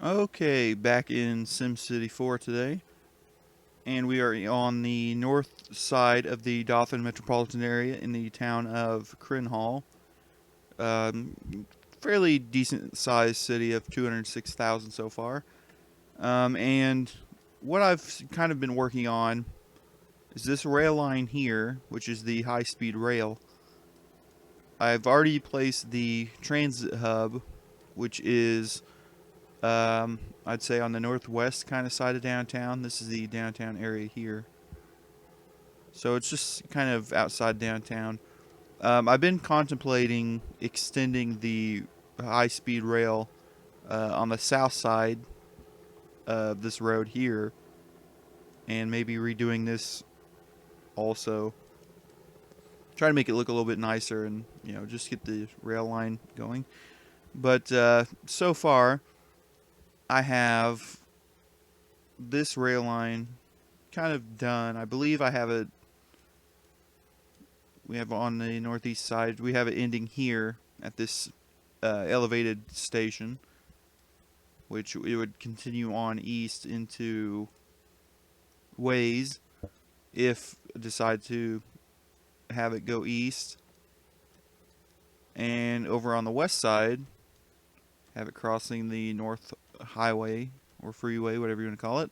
Okay, back in SimCity 4 today, and we are on the north side of the Dothan metropolitan area in the town of Crenhawl. Um, Fairly decent sized city of 206,000 so far. And what I've kind of been working on is this rail line here, which is the HighSpeed Rail. I've already placed the transit hub, which is I'd say on the northwest kind of side of downtown. This is the downtown area here. So it's just kind of outside downtown. I've been contemplating extending the high speed rail on the south side of this road here and maybe redoing this also. Try to make it look a little bit nicer and, just get the rail line going. But so far, I have this rail line kind of done. I believe I have it. We have on the northeast side. We have it ending here at this elevated station, which it would continue on east into Ways if I decide to have it go east. And over on the west side, have it crossing the North Highway or freeway, whatever you want to call it.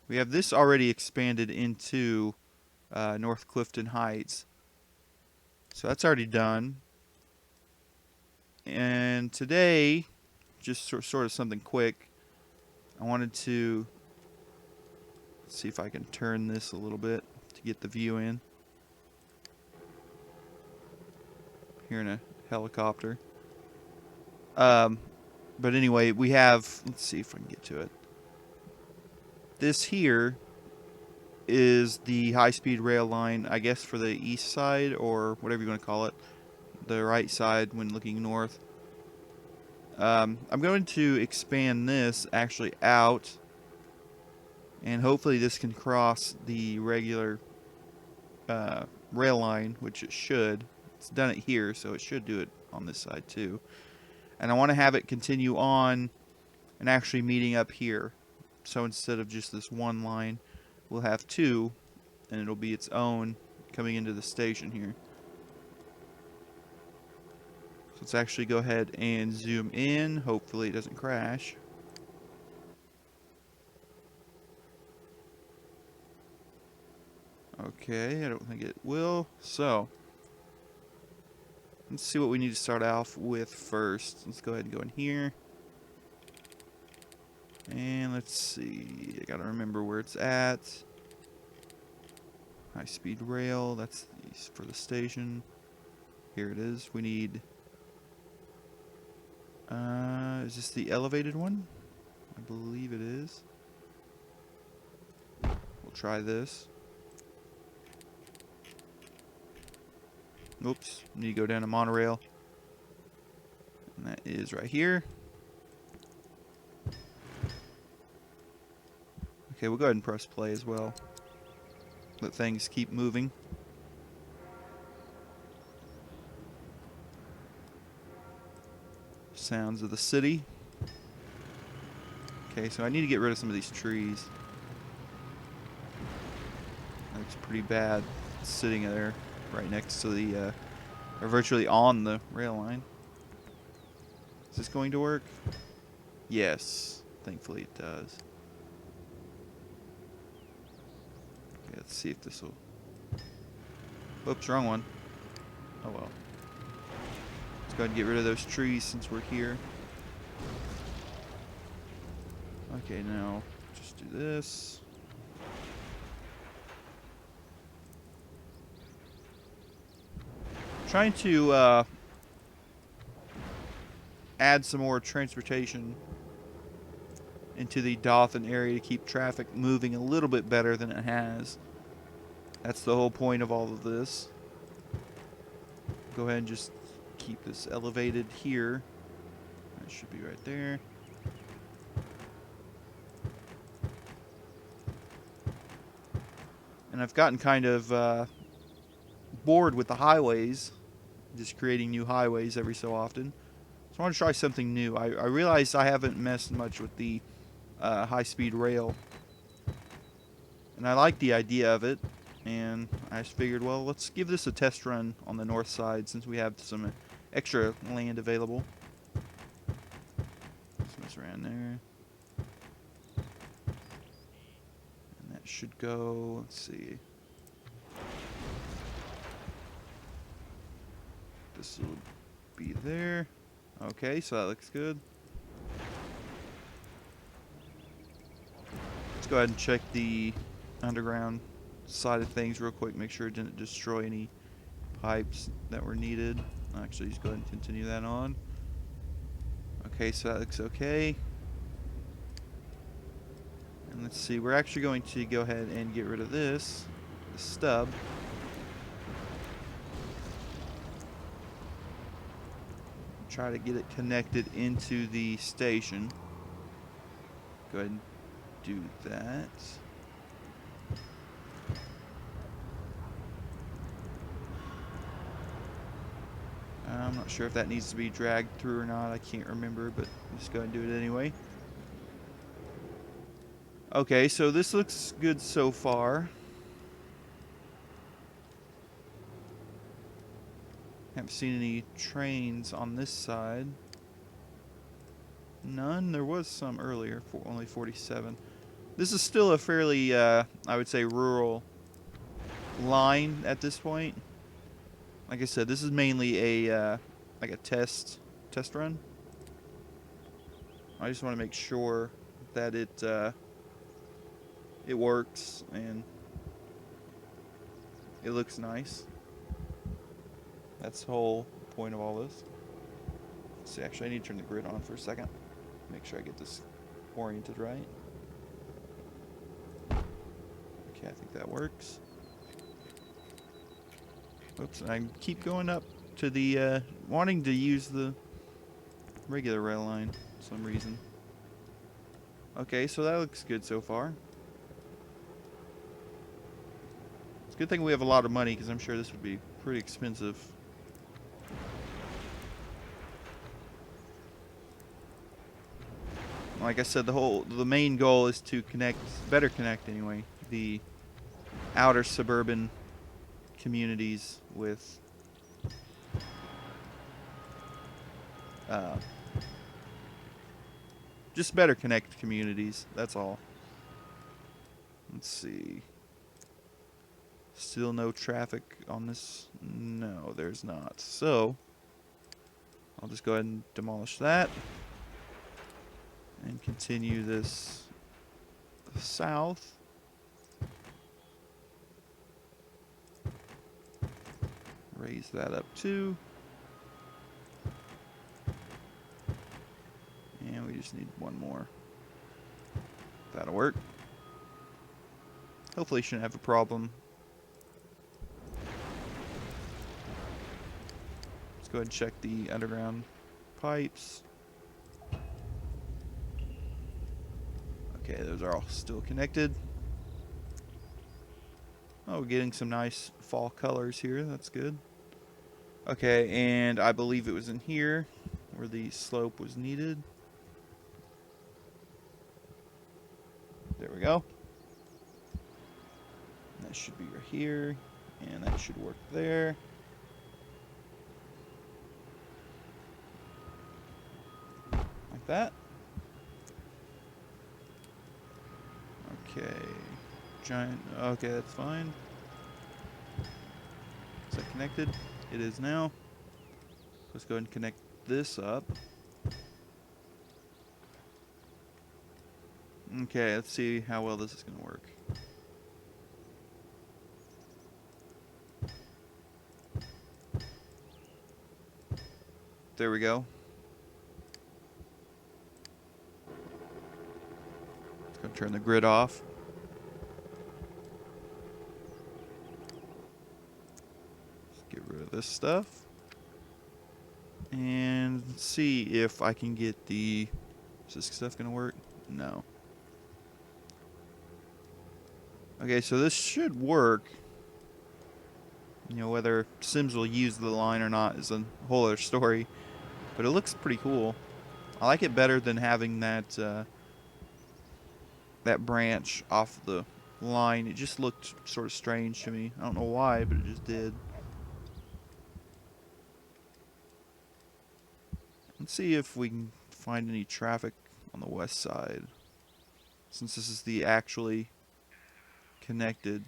We have this already expanded into North Clifton Heights. So that's already done. And today, just sort of something quick, I wanted to see if I can turn this a little bit to get the view in. Here in a helicopter. But anyway, we have, let's see if I can get to it. This here is the high-speed rail line, I guess, for the east side, or whatever you want to call it, the right side when looking north. I'm going to expand this actually out, and hopefully this can cross the regular rail line, which it should. It's done it here, so it should do it on this side too. And I want to have it continue on and actually meeting up here. So instead of just this one line, we'll have two, and it'll be its own coming into the station here. So let's actually go ahead and zoom in. Hopefully it doesn't crash. Okay, I don't think it will. So let's see what we need to start off with first. Let's go ahead and go in here. And let's see. I gotta remember where it's at. High speed rail. That's for the station. Here it is. We need. Is this the elevated one? I believe it is. We'll try this. Oops. Need to go down to monorail. And that is right here. Okay, we'll go ahead and press play as well. Let things keep moving. Sounds of the city. Okay, so I need to get rid of some of these trees. Looks pretty bad sitting there right next to the, or virtually on the rail line. Is this going to work? Yes, thankfully it does. Okay, let's see if this will... Oops, wrong one. Oh well. Let's go ahead and get rid of those trees since we're here. Okay, now just do this. Trying to add some more transportation into the Dothan area to keep traffic moving a little bit better than it has. That's the whole point of all of this. Go ahead and just keep this elevated here. That should be right there. And I've gotten kind of bored with the highways, just creating new highways every so often. So I want to try something new. I realized I haven't messed much with the high-speed rail, and I like the idea of it. And I just figured, well, let's give this a test run on the north side since we have some extra land available. Let's mess around there. And that should go, let's see. This will be there. Okay, so that looks good. Let's go ahead and check the underground side of things real quick. Make sure it didn't destroy any pipes that were needed. Actually, just go ahead and continue that on. Okay, so that looks okay. And let's see, we're actually going to go ahead and get rid of this stub. Try to get it connected into the station. Go ahead and do that. I'm not sure if that needs to be dragged through or not. I can't remember, but just go ahead and do it anyway. Okay, so this looks good so far. Haven't seen any trains on this side. None. There was some earlier, for only 47. This is still a fairly, I would say, rural line at this point. Like I said, this is mainly a like a test run. I just want to make sure that it works and it looks nice. That's the whole point of all this. Let's see, actually, I need to turn the grid on for a second. Make sure I get this oriented right. Okay, I think that works. Oops, I keep going up to the, wanting to use the regular rail line for some reason. Okay, so that looks good so far. It's a good thing we have a lot of money, because I'm sure this would be pretty expensive. Like I said, the main goal is to better connect anyway, the outer suburban communities with just better connect communities, that's all. Let's see. Still no traffic on this? No, there's not. So, I'll just go ahead and demolish that. And continue this south. Raise that up too. And we just need one more. That'll work. Hopefully shouldn't have a problem. Let's go ahead and check the underground pipes. Okay, those are all still connected. Oh, we're getting some nice fall colors here. That's good. Okay, and I believe it was in here where the slope was needed. There we go. That should be right here, and that should work there. Like that. Okay. Giant. Okay, that's fine. Is that connected? It is now. Let's go ahead and connect this up. Okay, let's see how well this is going to work. There we go. Let's go turn the grid off. Let's get rid of this stuff. And see if I can get the... Is this stuff going to work? No. Okay, so this should work. You know, whether Sims will use the line or not is a whole other story. But it looks pretty cool. I like it better than having that that branch off the line. It just looked sort of strange to me. I don't know why, but it just did. Let's see if we can find any traffic on the west side, since this is the actually connected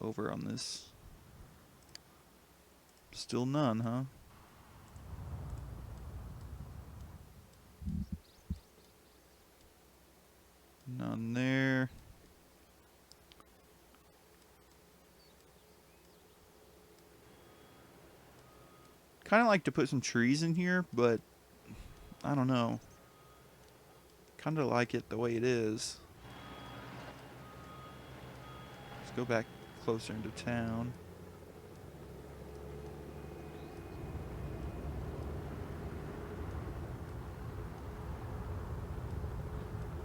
over on this. Still none, huh? None there. Kind of like to put some trees in here, but I don't know. Kind of like it the way it is. Let's go back closer into town.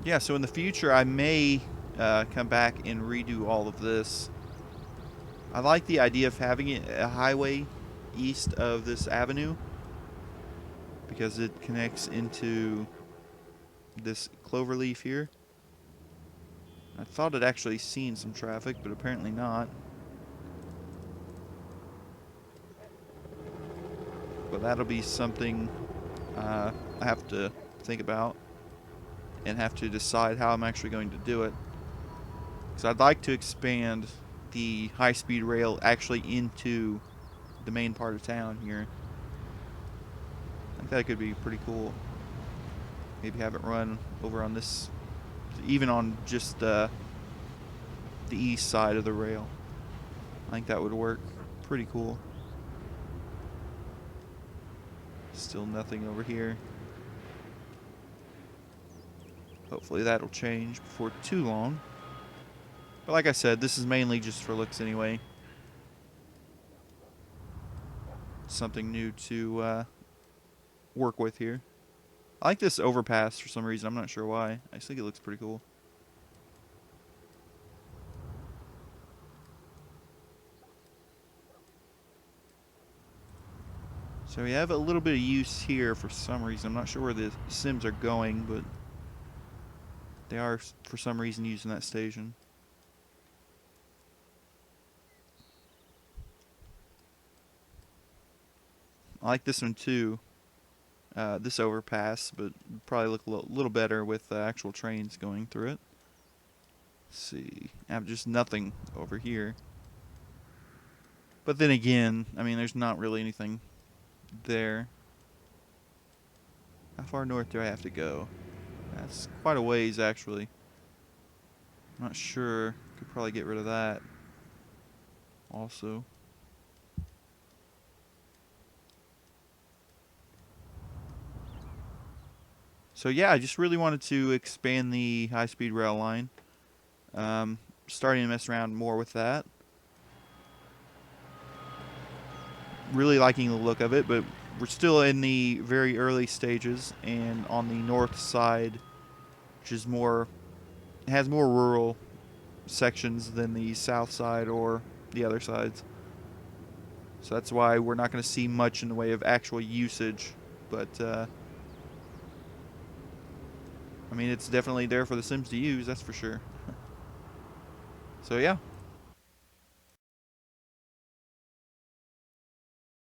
Yeah, so in the future I may come back and redo all of this. I like the idea of having it a highway east of this avenue because it connects into this cloverleaf here. I thought I'd actually seen some traffic, but apparently not. But that'll be something I have to think about and have to decide how I'm actually going to do it. Because I'd like to expand the high-speed rail actually into the main part of town here. I think that could be pretty cool. Maybe have it run over on this, even on just the east side of the rail. I think that would work pretty cool. Still nothing over here. Hopefully that'll change before too long. But like I said, this is mainly just for looks anyway. Something new to work with here. I like this overpass for some reason. I'm not sure why. I just think it looks pretty cool. So we have a little bit of use here for some reason. I'm not sure where the Sims are going, but they are for some reason using that station. I like this one too. This overpass, but probably look a little better with actual trains going through it. Let's see. I have just nothing over here. But then again, I mean, there's not really anything there. How far north do I have to go? That's quite a ways, actually. I'm not sure. Could probably get rid of that also. So yeah, I just really wanted to expand the high-speed rail line. Starting to mess around more with that. Really liking the look of it, but we're still in the very early stages, and on the north side, which is more, it has more rural sections than the south side or the other sides. So that's why we're not going to see much in the way of actual usage, but I mean, it's definitely there for the Sims to use, that's for sure. So yeah,